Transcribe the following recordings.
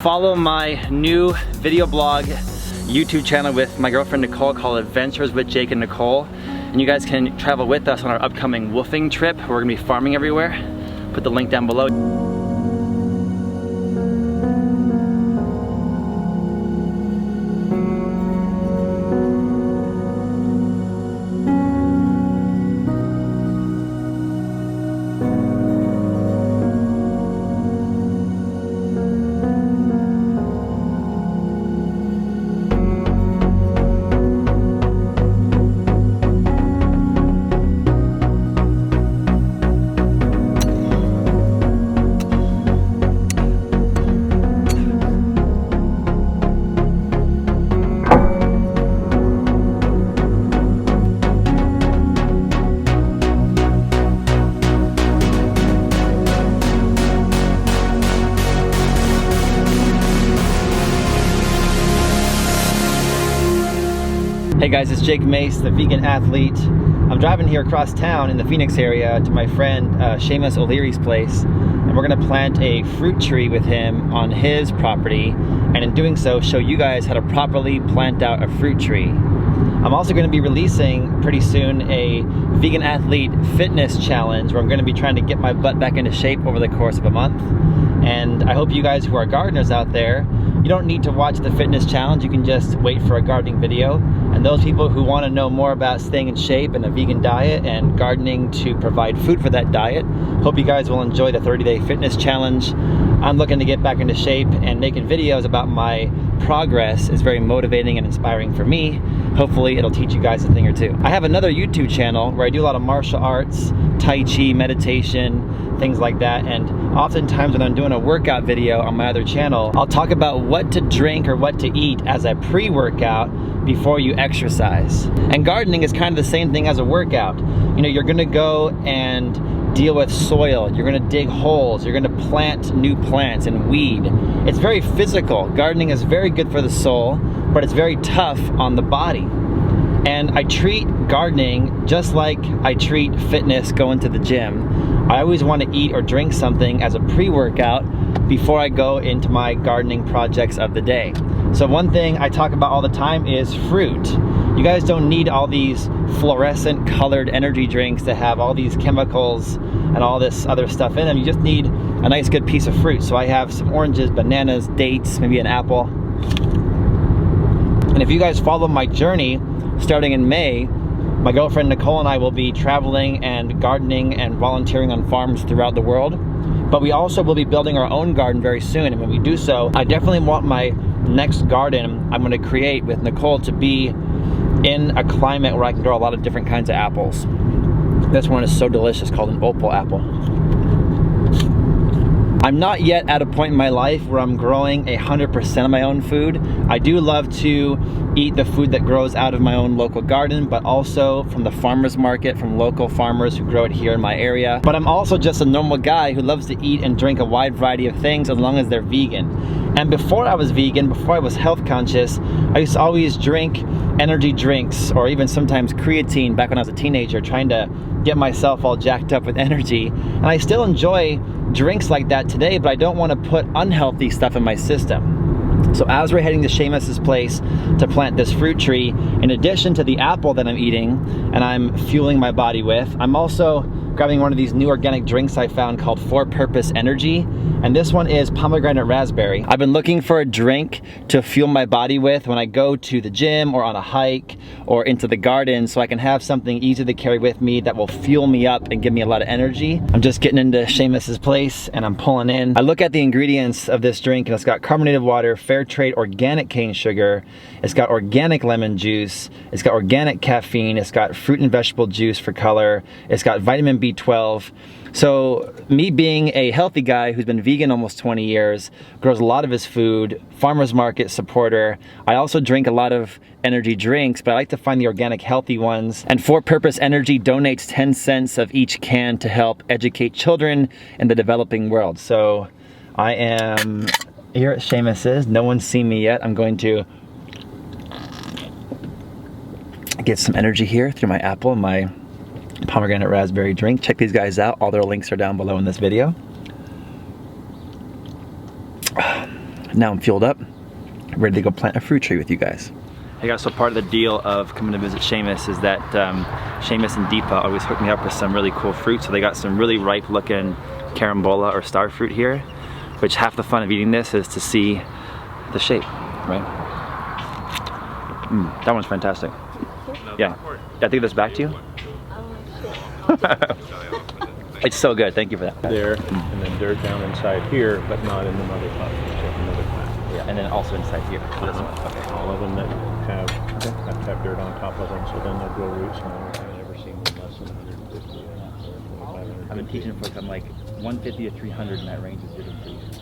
follow my new video blog YouTube channel with my girlfriend Nicole called Adventures with Jake and Nicole. And you guys can travel with us on our upcoming wolfing trip. We're gonna be farming everywhere. Put the link down below. Hey guys, it's Jake Mace, the vegan athlete. I'm driving here across town in the Phoenix area to my friend Shamus O'Leary's place, and we're gonna plant a fruit tree with him on his property, and in doing so, show you guys how to properly plant out a fruit tree. I'm also gonna be releasing pretty soon a vegan athlete fitness challenge where I'm gonna be trying to get my butt back into shape over the course of a month. And I hope you guys who are gardeners out there, you don't need to watch the fitness challenge, you can just wait for a gardening video. And those people who want to know more about staying in shape and a vegan diet and gardening to provide food for that diet, hope you guys will enjoy the 30-day fitness challenge. I'm looking to get back into shape, and making videos about my progress is very motivating and inspiring for me. Hopefully it'll teach you guys a thing or two. I have another YouTube channel where I do a lot of martial arts, Tai Chi, meditation, things like that, and oftentimes when I'm doing a workout video on my other channel, I'll talk about what to drink or what to eat as a pre-workout before you exercise. And gardening is kind of the same thing as a workout. You know, you're gonna go and deal with soil, you're gonna dig holes, you're gonna plant new plants and weed. It's very physical. Gardening is very good for the soul, but it's very tough on the body. And I treat gardening just like I treat fitness, going to the gym. I always want to eat or drink something as a pre-workout before I go into my gardening projects of the day. So one thing I talk about all the time is fruit. You guys don't need all these fluorescent colored energy drinks that have all these chemicals and all this other stuff in them. You just need a nice good piece of fruit. So I have some oranges, bananas, dates, maybe an apple. And if you guys follow my journey, starting in May, my girlfriend Nicole and I will be traveling and gardening and volunteering on farms throughout the world. But we also will be building our own garden very soon. And when we do so, I definitely want my next garden I'm gonna create with Nicole to be in a climate where I can grow a lot of different kinds of apples. This one is so delicious, called an Opel Apple. I'm not yet at a point in my life where I'm growing 100% of my own food. I do love to eat the food that grows out of my own local garden, but also from the farmer's market, from local farmers who grow it here in my area. But I'm also just a normal guy who loves to eat and drink a wide variety of things as long as they're vegan. And before I was vegan, before I was health conscious, I used to always drink energy drinks, or even sometimes creatine back when I was a teenager, trying to get myself all jacked up with energy. And I still enjoy drinks like that today, but I don't want to put unhealthy stuff in my system. So as we're heading to Shamus's place to plant this fruit tree, in addition to the apple that I'm eating and I'm fueling my body with, I'm also grabbing one of these new organic drinks I found called For Purpose Energy. And this one is pomegranate raspberry. I've been looking for a drink to fuel my body with when I go to the gym or on a hike or into the garden, so I can have something easy to carry with me that will fuel me up and give me a lot of energy. I'm just getting into Shamus's place and I'm pulling in. I look at the ingredients of this drink and it's got carbonated water, fair trade organic cane sugar, it's got organic lemon juice, it's got organic caffeine, it's got fruit and vegetable juice for color, it's got vitamin B12. So me being a healthy guy who's been vegan almost 20 years, grows a lot of his food, farmer's market supporter, I also drink a lot of energy drinks, but I like to find the organic healthy ones. And For Purpose Energy donates 10 cents of each can to help educate children in the developing world. So I am here at Shamus's. No one's seen me yet. I'm going to get some energy here through my apple and my pomegranate raspberry drink. Check these guys out. All their links are down below in this video. Now I'm fueled up, ready to go plant a fruit tree with you guys. Hey guys, so part of the deal of coming to visit Shamus is that Shamus and Deepa always hook me up with some really cool fruit. So they got some really ripe looking carambola or star fruit here, which half the fun of eating this is to see the shape, right? That one's fantastic. Yeah, I think this back to you. It's so good, thank you for that. There, and then dirt down inside here, but not in the mother pot. Another plant. Yeah, and then also inside here. This one. Okay. All of them that have to have dirt on top of them, so then they'll grow roots. And I've never seen them less than 150 or 500. I've been teaching for some like 150 to 300 in that range is good and trees.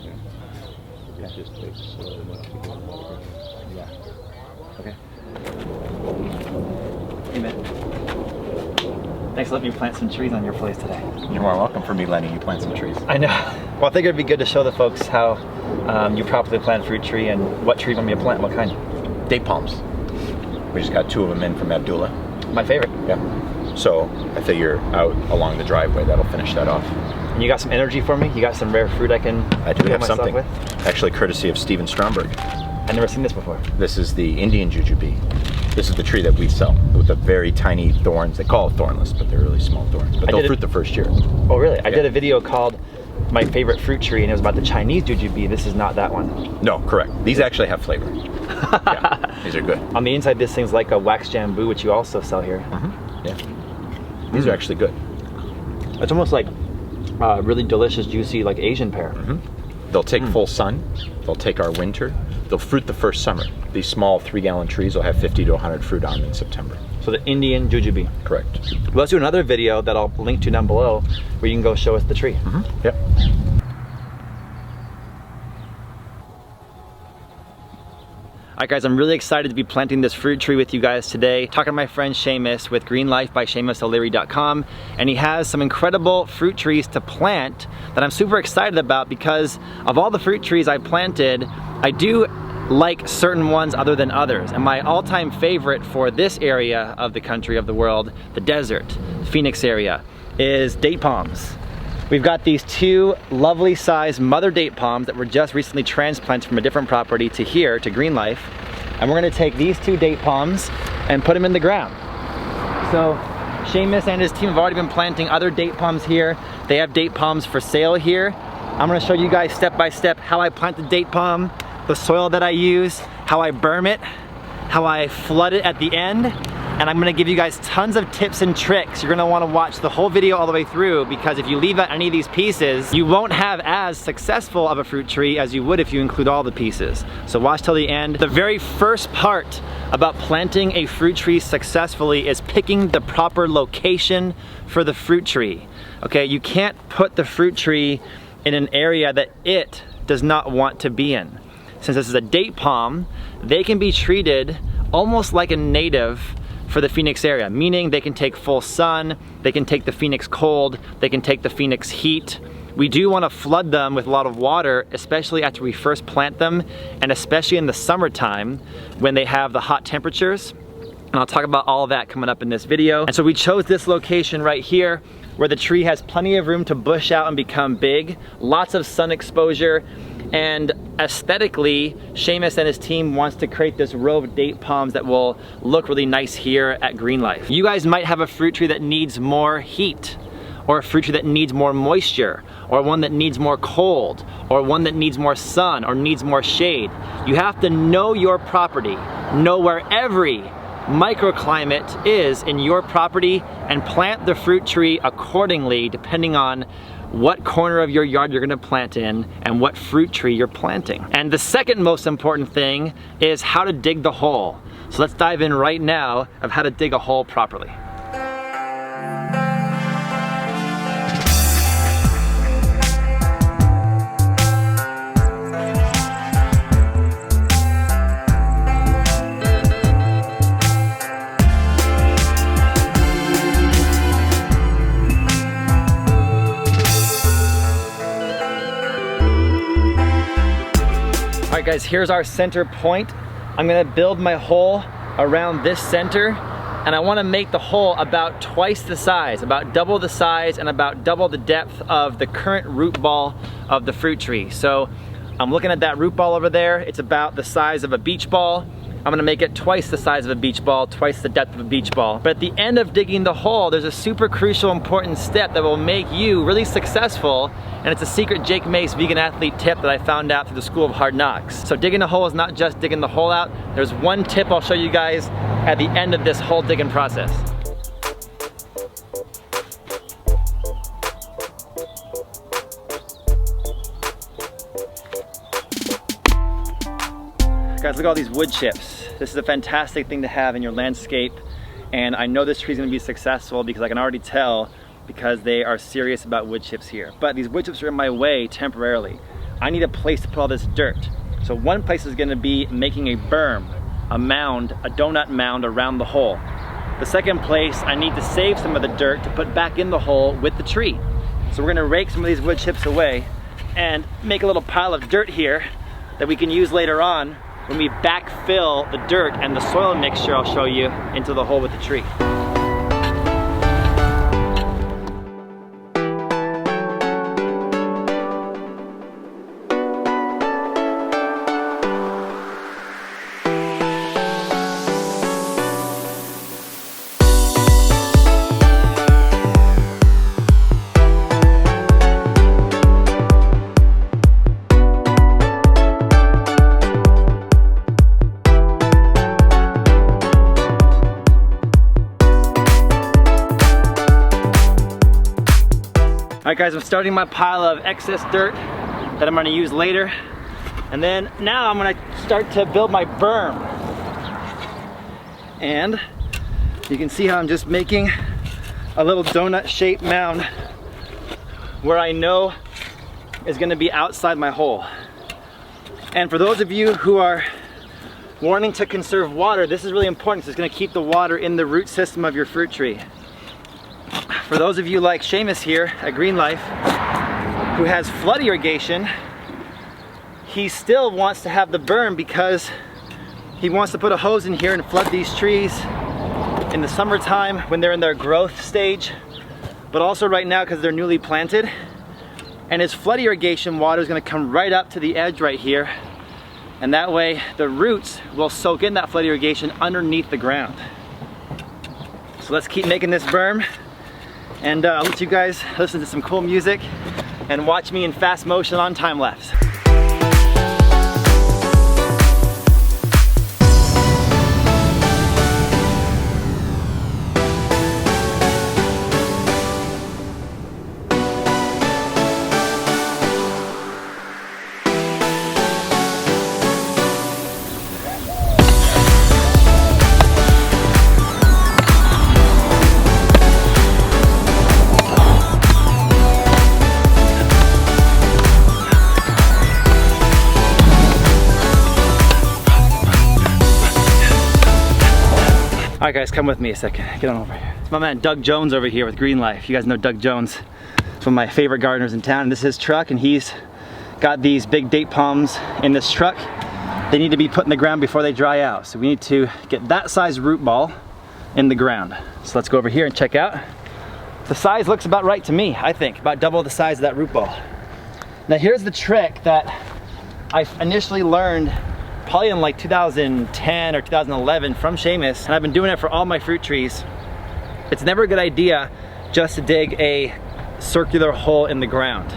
Yeah. It just takes slow enough to get them over. Yeah. Okay. Hey man. Thanks for letting me plant some trees on your place today. You're more welcome for me letting you plant some trees. I know. Well, I think it'd be good to show the folks how you properly plant a fruit tree and what tree you want me to plant, what kind. Date palms. We just got 2 of them in from Abdullah. My favorite. Yeah. So I figure out along the driveway that'll finish that off. And you got some energy for me? You got some rare fruit I can do have myself something. With? Actually, courtesy of Steven Stromberg. I've never seen this before. This is the Indian Jujube. This is the tree that we sell with the very tiny thorns. They call it thornless, but they're really small thorns. But they'll fruit the first year. Oh, really? I did a video called My Favorite Fruit Tree, and it was about the Chinese Jujube. This is not that one. No, correct. These actually have flavor. Yeah, these are good. On the inside, this thing's like a wax jambu, which you also sell here. Yeah. These are actually good. It's almost like really delicious, juicy, like Asian pear. They'll take full sun. They'll take our winter. They'll fruit the first summer. These small 3-gallon trees will have 50 to 100 fruit on them in September. So the Indian Jujube. Correct. Well, let's do another video that I'll link to down below where you can go show us the tree. Yep. Alright guys, I'm really excited to be planting this fruit tree with you guys today. Talking to my friend Shamus with greenlifebyShamuso'Leary.com, and he has some incredible fruit trees to plant that I'm super excited about because of all the fruit trees I planted, I do like certain ones other than others. And my all-time favorite for this area of the country, of the world, the desert, Phoenix area, is date palms. We've got these 2 lovely sized mother date palms that were just recently transplanted from a different property to here, to Green Life. And we're gonna take these 2 date palms and put them in the ground. So Shamus and his team have already been planting other date palms here. They have date palms for sale here. I'm gonna show you guys step by step how I plant the date palm, the soil that I use, how I berm it, how I flood it at the end. And I'm gonna give you guys tons of tips and tricks. You're gonna wanna watch the whole video all the way through because if you leave out any of these pieces, you won't have as successful of a fruit tree as you would if you include all the pieces. So watch till the end. The very first part about planting a fruit tree successfully is picking the proper location for the fruit tree. Okay, you can't put the fruit tree in an area that it does not want to be in. Since this is a date palm, they can be treated almost like a native for the Phoenix area, meaning they can take full sun, they can take the Phoenix cold, they can take the Phoenix heat. We do want to flood them with a lot of water, especially after we first plant them, and especially in the summertime when they have the hot temperatures. And I'll talk about all of that coming up in this video. And so we chose this location right here where the tree has plenty of room to bush out and become big, lots of sun exposure, and aesthetically, Shamus and his team wants to create this row of date palms that will look really nice here at Green Life. You guys might have a fruit tree that needs more heat, or a fruit tree that needs more moisture, or one that needs more cold, or one that needs more sun, or needs more shade. You have to know your property, know where every microclimate is in your property, and plant the fruit tree accordingly depending on what corner of your yard you're gonna plant in and what fruit tree you're planting. And the second most important thing is how to dig the hole. So let's dive in right now of how to dig a hole properly. All right guys, here's our center point. I'm gonna build my hole around this center, and I wanna make the hole about twice the size, about double the size and about double the depth of the current root ball of the fruit tree. So I'm looking at that root ball over there. It's about the size of a beach ball. I'm gonna make it twice the size of a beach ball, twice the depth of a beach ball. But at the end of digging the hole, there's a super crucial, important step that will make you really successful, and it's a secret Jake Mace vegan athlete tip that I found out through the School of Hard Knocks. So digging a hole is not just digging the hole out. There's one tip I'll show you guys at the end of this hole digging process. Guys, look at all these wood chips. This is a fantastic thing to have in your landscape, and I know this tree is going to be successful because I can already tell because they are serious about wood chips here. But these wood chips are in my way temporarily. I need a place to put all this dirt. So one place is going to be making a berm, a mound, a donut mound around the hole. The second place, I need to save some of the dirt to put back in the hole with the tree. So we're going to rake some of these wood chips away and make a little pile of dirt here that we can use later on when we backfill the dirt and the soil mixture I'll show you into the hole with the tree. Alright guys, I'm starting my pile of excess dirt that I'm going to use later. And then now I'm going to start to build my berm. And you can see how I'm just making a little donut shaped mound where I know is going to be outside my hole. And for those of you who are wanting to conserve water, this is really important because it's going to keep the water in the root system of your fruit tree. For those of you like Shamus here at Green Life, who has flood irrigation, he still wants to have the berm because he wants to put a hose in here and flood these trees in the summertime when they're in their growth stage, but also right now because they're newly planted. And his flood irrigation water is going to come right up to the edge right here, and that way the roots will soak in that flood irrigation underneath the ground. So let's keep making this berm. And I'll let you guys listen to some cool music and watch me in fast motion on time lapse. Alright guys, come with me a second. Get on over here. It's my man Doug Jones over here with Green Life. You guys know Doug Jones. He's one of my favorite gardeners in town. This is his truck, and he's got these big date palms in this truck. They need to be put in the ground before they dry out. So we need to get that size root ball in the ground. So let's go over here and check out. The size looks about right to me, I think. About double the size of that root ball. Now here's the trick that I initially learned probably in like 2010 or 2011 from Shamus, and I've been doing it for all my fruit trees. It's never a good idea just to dig a circular hole in the ground.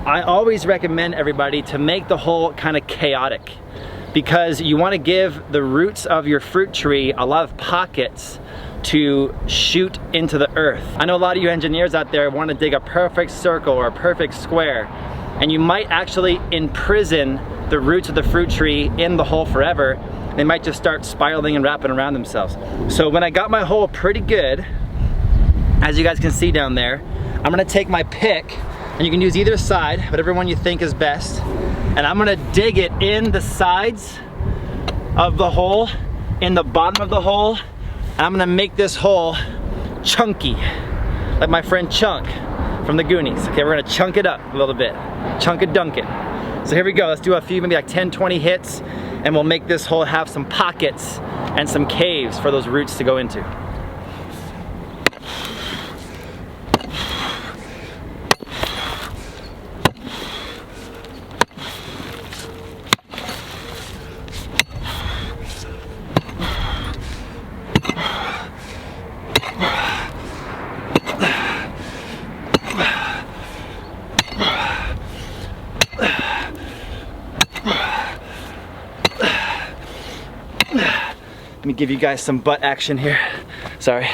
I always recommend everybody to make the hole kind of chaotic, because you want to give the roots of your fruit tree a lot of pockets to shoot into the earth. I know a lot of you engineers out there want to dig a perfect circle or a perfect square, and you might actually imprison the roots of the fruit tree in the hole forever. They might just start spiraling and wrapping around themselves. So when I got my hole pretty good, as you guys can see down there, I'm gonna take my pick, and you can use either side, whatever one you think is best, and I'm gonna dig it in the sides of the hole, in the bottom of the hole, and I'm gonna make this hole chunky, like my friend Chunk from the Goonies. Okay, we're gonna chunk it up a little bit, chunk it dunk it. So here we go, let's do a few, maybe like 10, 20 hits, and we'll make this hole have some pockets and some caves for those roots to go into. Let me give you guys some butt action here. Sorry.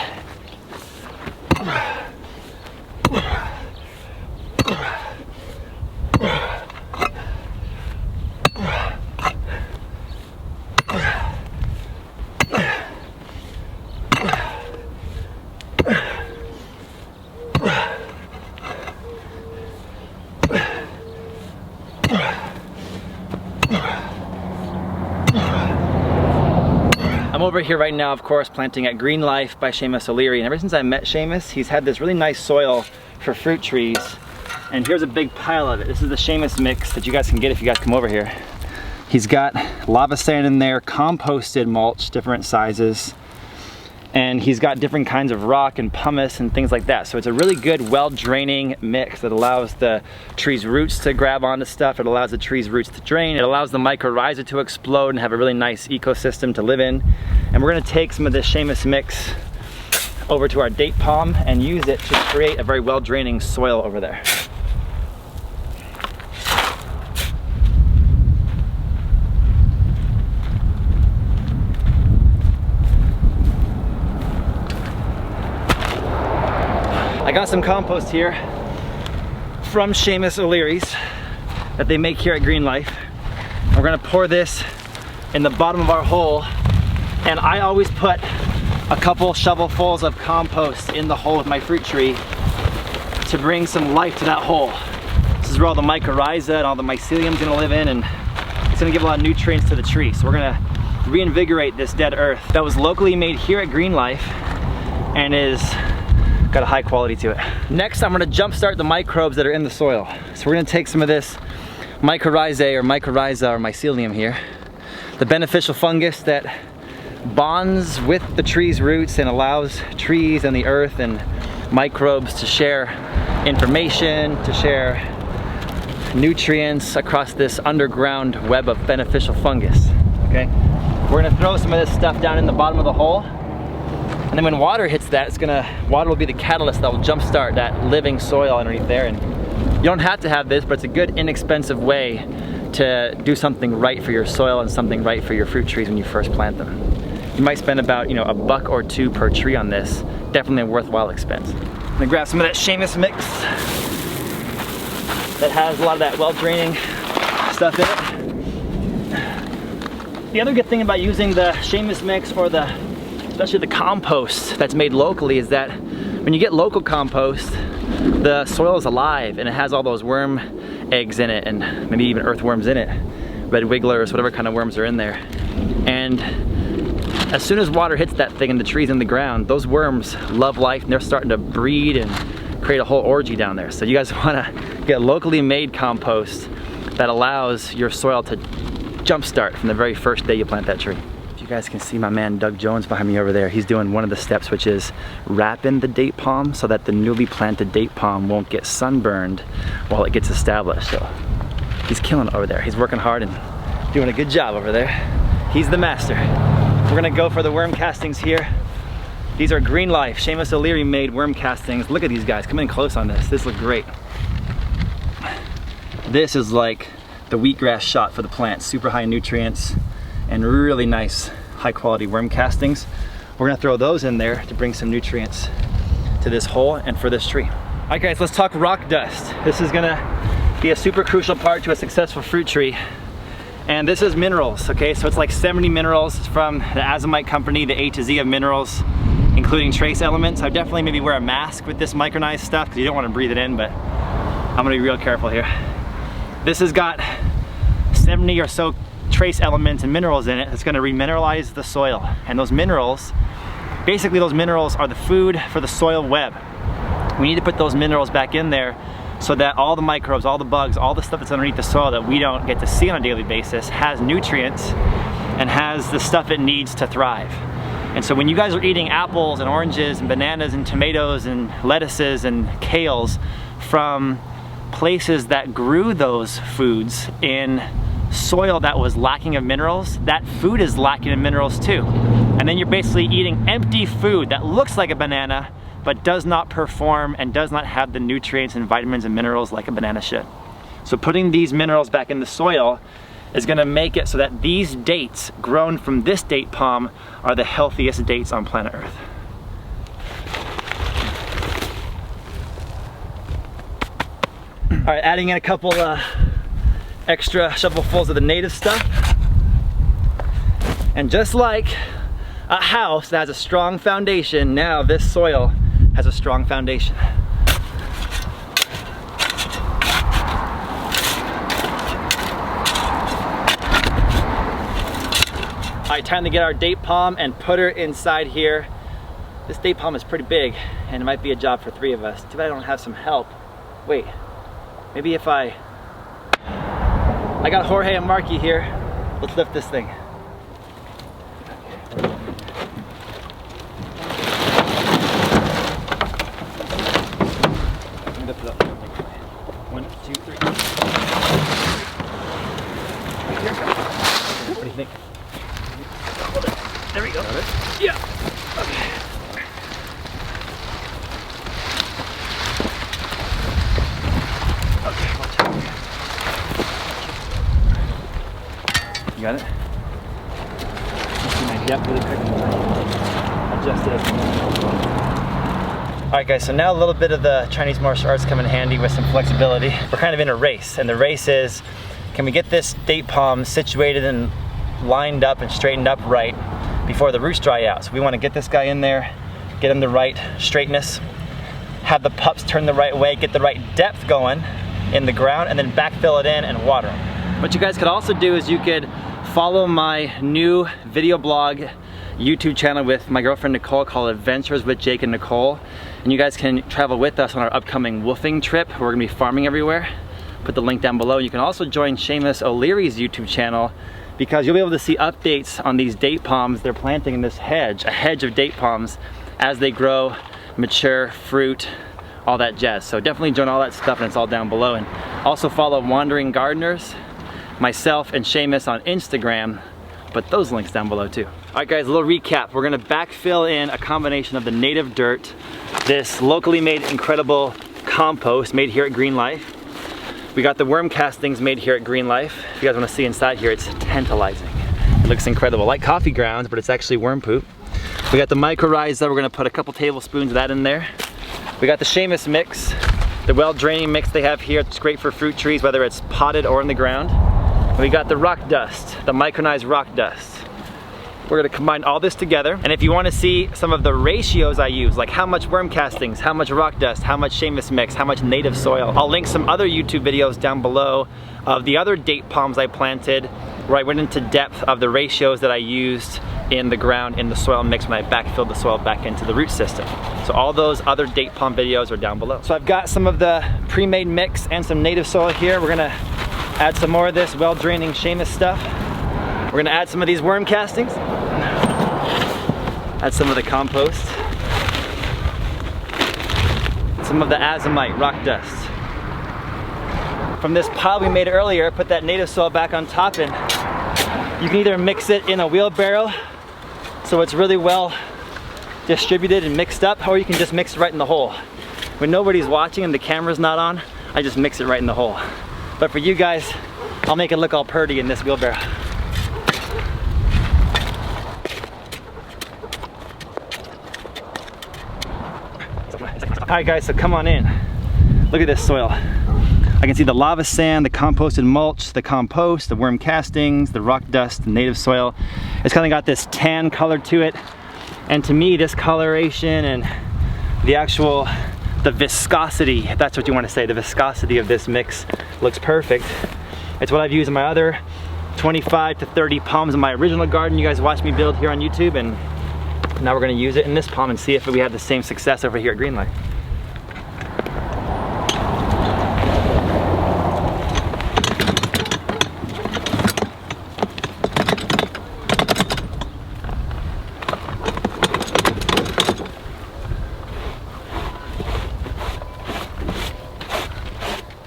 I'm over here right now, of course, planting at Green Life by Shamus O'Leary, and ever since I met Shamus, he's had this really nice soil for fruit trees, and here's a big pile of it. This is the Shamus mix that you guys can get if you guys come over here. He's got lava sand in there, composted mulch, different sizes, and he's got different kinds of rock and pumice and things like that. So it's a really good, well-draining mix that allows the tree's roots to grab onto stuff. It allows the tree's roots to drain. It allows the mycorrhiza to explode and have a really nice ecosystem to live in. And we're gonna take some of this Shamus mix over to our date palm and use it to create a very well-draining soil over there. I got some compost here from Shamus O'Leary's that they make here at Green Life. We're gonna pour this in the bottom of our hole, and I always put a couple shovelfuls of compost in the hole with my fruit tree to bring some life to that hole. This is where all the mycorrhiza and all the mycelium's gonna live in, and it's gonna give a lot of nutrients to the tree. So we're gonna reinvigorate this dead earth that was locally made here at Green Life and is got a high quality to it. Next, I'm gonna jumpstart the microbes that are in the soil. So we're gonna take some of this mycorrhizae or mycelium here, the beneficial fungus that bonds with the tree's roots and allows trees and the earth and microbes to share information, to share nutrients across this underground web of beneficial fungus, okay? We're gonna throw some of this stuff down in the bottom of the hole, and then when water hits that, water will be the catalyst that will jumpstart that living soil underneath there. And you don't have to have this, but it's a good, inexpensive way to do something right for your soil and something right for your fruit trees when you first plant them. You might spend about, $1 or $2 per tree on this. Definitely a worthwhile expense. I'm gonna grab some of that Shamus mix that has a lot of that well-draining stuff in it. The other good thing about using the Shamus mix or especially the compost that's made locally is that when you get local compost, the soil is alive and it has all those worm eggs in it and maybe even earthworms in it, red wigglers, whatever kind of worms are in there. And as soon as water hits that thing and the tree's in the ground, those worms love life and they're starting to breed and create a whole orgy down there. So you guys wanna get locally made compost that allows your soil to jumpstart from the very first day you plant that tree. You guys can see my man Doug Jones behind me over there. He's doing one of the steps, which is wrapping the date palm so that the newly planted date palm won't get sunburned while it gets established. So he's killing it over there. He's working hard and doing a good job over there. He's the master. We're gonna go for the worm castings here. These are Green Life, Shamus O'Leary made worm castings. Look at these guys, come in close on this. This looks great. This is like the wheatgrass shot for the plants. Super high nutrients and really nice high quality worm castings. We're gonna throw those in there to bring some nutrients to this hole and for this tree. All right guys, let's talk rock dust. This is gonna be a super crucial part to a successful fruit tree. And this is minerals, okay? So it's like 70 minerals from the Azomite company, the A to Z of minerals, including trace elements. I would definitely maybe wear a mask with this micronized stuff because you don't wanna breathe it in, but I'm gonna be real careful here. This has got 70 or so trace elements and minerals in it that's going to remineralize the soil, and those minerals are the food for the soil web. We need to put those minerals back in there so that all the microbes, all the bugs, all the stuff that's underneath the soil that we don't get to see on a daily basis has nutrients and has the stuff it needs to thrive. And so when you guys are eating apples and oranges and bananas and tomatoes and lettuces and kales from places that grew those foods in soil that was lacking of minerals, that food is lacking in minerals too. And then you're basically eating empty food that looks like a banana but does not perform and does not have the nutrients and vitamins and minerals like a banana should. So putting these minerals back in the soil is gonna make it so that these dates grown from this date palm are the healthiest dates on planet Earth. All right, adding in a couple extra shovelfuls of the native stuff. And just like a house that has a strong foundation, now this soil has a strong foundation. All right, time to get our date palm and put her inside here. This date palm is pretty big and it might be a job for 3 of us. Too bad I don't have some help. Wait, maybe if I got Jorge and Marky here. Let's lift this thing. Lift it up. 1, 2, 3. Right here. What do you think? There we go. Got it? Yeah. Okay. Okay, watch out. You got it? Let's see my depth really quick. Adjust it as well. Alright guys, so now a little bit of the Chinese martial arts come in handy with some flexibility. We're kind of in a race, and the race is, can we get this date palm situated and lined up and straightened up right before the roots dry out? So we want to get this guy in there, get him the right straightness, have the pups turn the right way, get the right depth going in the ground, and then backfill it in and water them. What you guys could also do is you could follow my new video blog YouTube channel with my girlfriend Nicole called Adventures with Jake and Nicole, and you guys can travel with us on our upcoming wolfing trip. We're gonna be farming everywhere. Put the link down below. You can also join Shamus O'Leary's YouTube channel because you'll be able to see updates on these date palms they're planting in this hedge, a hedge of date palms as they grow, mature, fruit, all that jazz. So definitely join all that stuff, and it's all down below. And also follow Wandering Gardeners, myself and Shamus on Instagram. Put those links down below too. All right guys, a little recap. We're gonna backfill in a combination of the native dirt, this locally made incredible compost made here at Green Life. We got the worm castings made here at Green Life. If you guys wanna see inside here, it's tantalizing. It looks incredible, like coffee grounds, but it's actually worm poop. We got the mycorrhiza. We're gonna put a couple tablespoons of that in there. We got the Shamus mix, the well-draining mix they have here. It's great for fruit trees, whether it's potted or in the ground. We got the rock dust, the micronized rock dust. We're gonna combine all this together. And if you wanna see some of the ratios I use, like how much worm castings, how much rock dust, how much Shamus mix, how much native soil, I'll link some other YouTube videos down below of the other date palms I planted, where I went into depth of the ratios that I used in the ground, in the soil mix, when I backfilled the soil back into the root system. So all those other date palm videos are down below. So I've got some of the pre-made mix and some native soil here. We're gonna add some more of this well-draining Shamus stuff. We're gonna add some of these worm castings. Add some of the compost. Some of the azomite, rock dust. From this pile we made earlier, put that native soil back on top, and you can either mix it in a wheelbarrow so it's really well distributed and mixed up, or you can just mix it right in the hole. When nobody's watching and the camera's not on, I just mix it right in the hole. But for you guys, I'll make it look all pretty in this wheelbarrow. All right guys, so come on in. Look at this soil. I can see the lava sand, the composted mulch, the compost, the worm castings, the rock dust, the native soil. It's kind of got this tan color to it. And to me, this coloration and the viscosity, if that's what you want to say, the viscosity of this mix looks perfect. It's what I've used in my other 25 to 30 palms in my original garden you guys watched me build here on YouTube, and now we're going to use it in this palm and see if we have the same success over here at Green Life.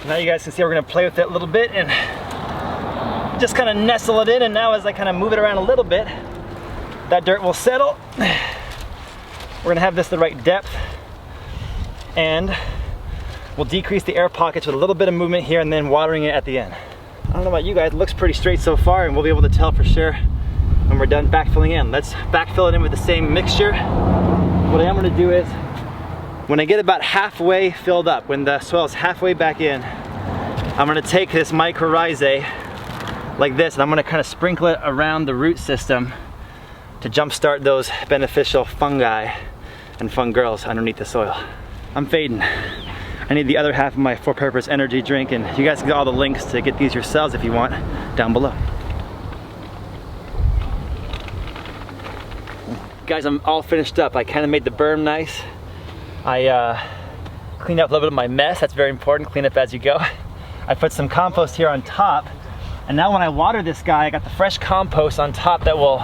Now you guys can see we're going to play with it a little bit and just kind of nestle it in, and now as I kind of move it around a little bit, that dirt will settle. We're going to have this the right depth, and we'll decrease the air pockets with a little bit of movement here and then watering it at the end. I don't know about you guys, it looks pretty straight so far, and we'll be able to tell for sure when we're done backfilling in. Let's backfill it in with the same mixture. What I am gonna do is, when I get about halfway filled up, when the soil is halfway back in, I'm gonna take this mycorrhizae like this, and I'm gonna kind of sprinkle it around the root system to jumpstart those beneficial fungi and fungirls underneath the soil. I'm fading. I need the other half of my For Purpose energy drink, and you guys can get all the links to get these yourselves if you want down below. Guys, I'm all finished up. I kind of made the berm nice. I cleaned up a little bit of my mess. That's very important. Clean up as you go. I put some compost here on top, and now when I water this guy, I got the fresh compost on top that will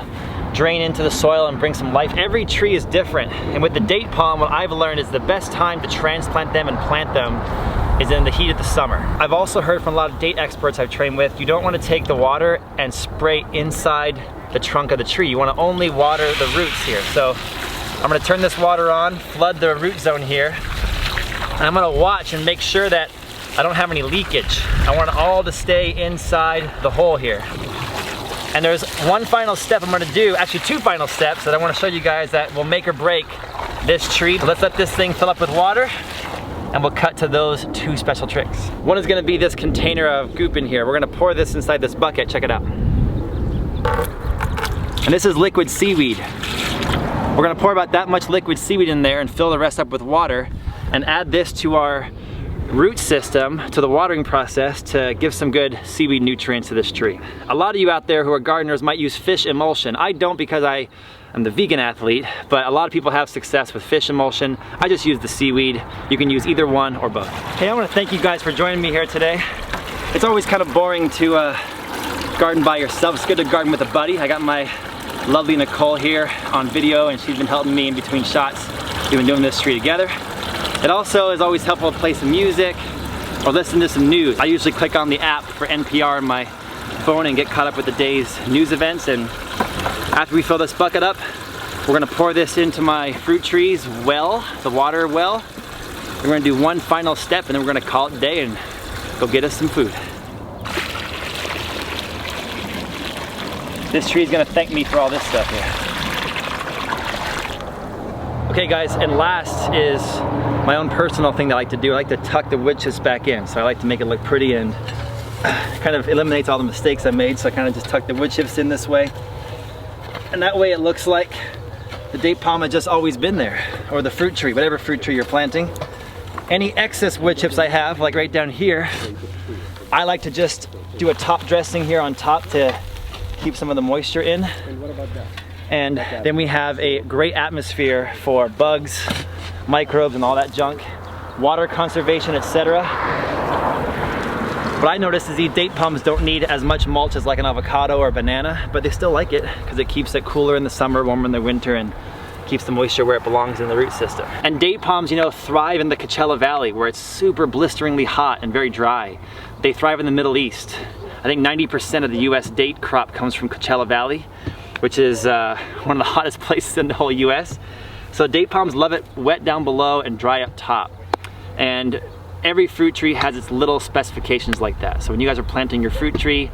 drain into the soil and bring some life. Every tree is different, and with the date palm, what I've learned is the best time to transplant them and plant them is in the heat of the summer. I've also heard from a lot of date experts I've trained with, you don't want to take the water and spray inside the trunk of the tree. You want to only water the roots here. So I'm going to turn this water on, flood the root zone here, and I'm going to watch and make sure that I don't have any leakage. I want it all to stay inside the hole here. And there's one final step I'm gonna do, actually two final steps that I wanna show you guys that will make or break this tree. Let's let this thing fill up with water, and we'll cut to those two special tricks. One is gonna be this container of goop in here. We're gonna pour this inside this bucket, check it out. And this is liquid seaweed. We're gonna pour about that much liquid seaweed in there and fill the rest up with water, and add this to our root system, to the watering process, to give some good seaweed nutrients to this tree. A lot of you out there who are gardeners might use fish emulsion. I don't, because I am the vegan athlete, but a lot of people have success with fish emulsion. I just use the seaweed. You can use either one or both. Hey, I want to thank you guys for joining me here today. It's always kind of boring to garden by yourself. It's good to garden with a buddy. I got my lovely Nicole here on video, and she's been helping me in between shots. We've been doing this tree together. It also is always helpful to play some music or listen to some news. I usually click on the app for NPR on my phone and get caught up with the day's news events. And after we fill this bucket up, we're gonna pour this into my fruit tree's well, the water well. We're gonna do one final step, and then we're gonna call it a day and go get us some food. This tree is gonna thank me for all this stuff here. Okay guys, and last is my own personal thing that I like to do. I like to tuck the wood chips back in. So I like to make it look pretty, and kind of eliminates all the mistakes I made. So I kind of just tuck the wood chips in this way. And that way it looks like the date palm had just always been there, or the fruit tree, whatever fruit tree you're planting. Any excess wood chips I have, like right down here, I like to just do a top dressing here on top to keep some of the moisture in. And what about that? And then we have a great atmosphere for bugs, microbes, and all that junk, water conservation, etc. What I noticed is these date palms don't need as much mulch as like an avocado or a banana, but they still like it because it keeps it cooler in the summer, warmer in the winter, and keeps the moisture where it belongs in the root system. And date palms, you know, thrive in the Coachella Valley, where it's super blisteringly hot and very dry. They thrive in the Middle East. I think 90% of the US date crop comes from Coachella Valley, which is one of the hottest places in the whole US. So date palms love it wet down below and dry up top. And every fruit tree has its little specifications like that. So when you guys are planting your fruit tree,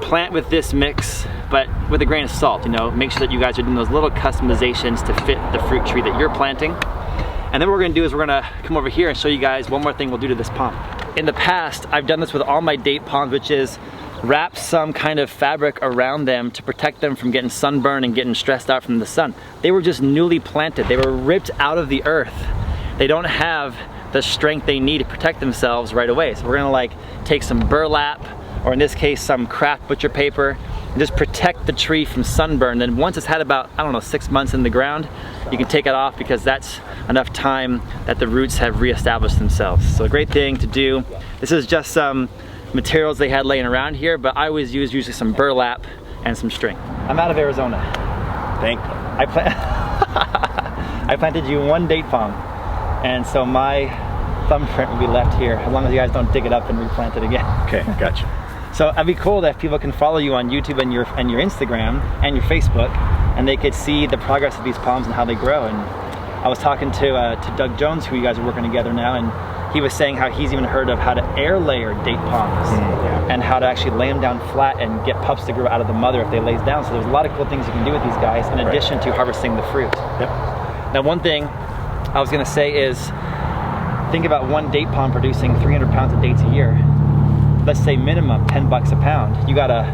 plant with this mix, but with a grain of salt, you know, make sure that you guys are doing those little customizations to fit the fruit tree that you're planting. And then what we're gonna do is we're gonna come over here and show you guys one more thing we'll do to this palm. In the past, I've done this with all my date palms, which is wrap some kind of fabric around them to protect them from getting sunburned and getting stressed out from the sun. They were just newly planted. They were ripped out of the earth. They don't have the strength they need to protect themselves right away. So we're gonna like take some burlap, or in this case, some craft butcher paper, and just protect the tree from sunburn. Then once it's had about, I don't know, 6 months in the ground, you can take it off, because that's enough time that the roots have reestablished themselves. So a great thing to do. This is just some materials they had laying around here, but I always use usually some burlap and some string. I'm out of Arizona. Thank you. I planted you one date palm, and so my thumbprint will be left here, as long as you guys don't dig it up and replant it again. Okay, gotcha. So it'd be cool if people can follow you on YouTube and your Instagram and your Facebook, and they could see the progress of these palms and how they grow. And I was talking to Doug Jones, who you guys are working together now, and he was saying how he's even heard of how to air layer date palms and how to actually lay them down flat and get pups to grow out of the mother if they lays down. So there's a lot of cool things you can do with these guys in addition to harvesting the fruit. Yep. Now, one thing I was gonna say is, think about one date palm producing 300 pounds of dates a year. Let's say minimum 10 bucks a pound. You got a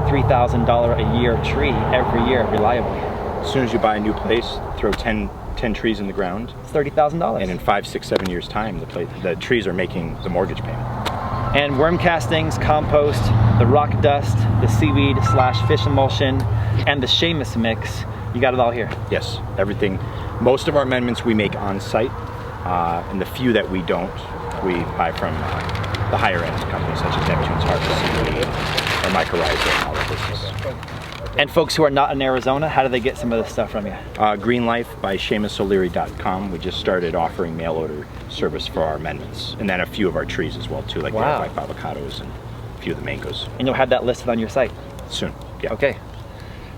$3,000 a year tree every year reliably. As soon as you buy a new place, throw 10 trees in the ground. It's $30,000. And in 5, 6, 7 years time, the trees are making the mortgage payment. And worm castings, compost, the rock dust, the seaweed / fish emulsion, and the Shamus mix. You got it all here. Yes, everything. Most of our amendments we make on site, and the few that we don't, we buy from the higher end companies such as Neptune's Harvest, Seaweed, or Mycorrhiza, and all that business. And folks who are not in Arizona, how do they get some of this stuff from you? Green Life by ShamusO'Leary.com. We just started offering mail order service for our amendments, and then a few of our trees as well too, like the ripe avocados and a few of the mangoes. And you'll have that listed on your site soon. Yeah. Okay.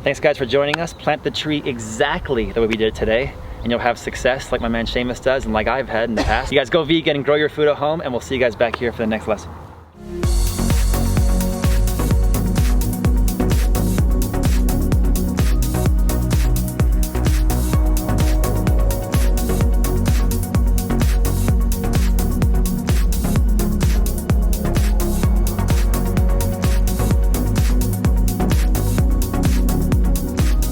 Thanks guys for joining us. Plant the tree exactly the way we did it today, and you'll have success like my man Shamus does and like I've had in the past. You guys go vegan and grow your food at home, and we'll see you guys back here for the next lesson.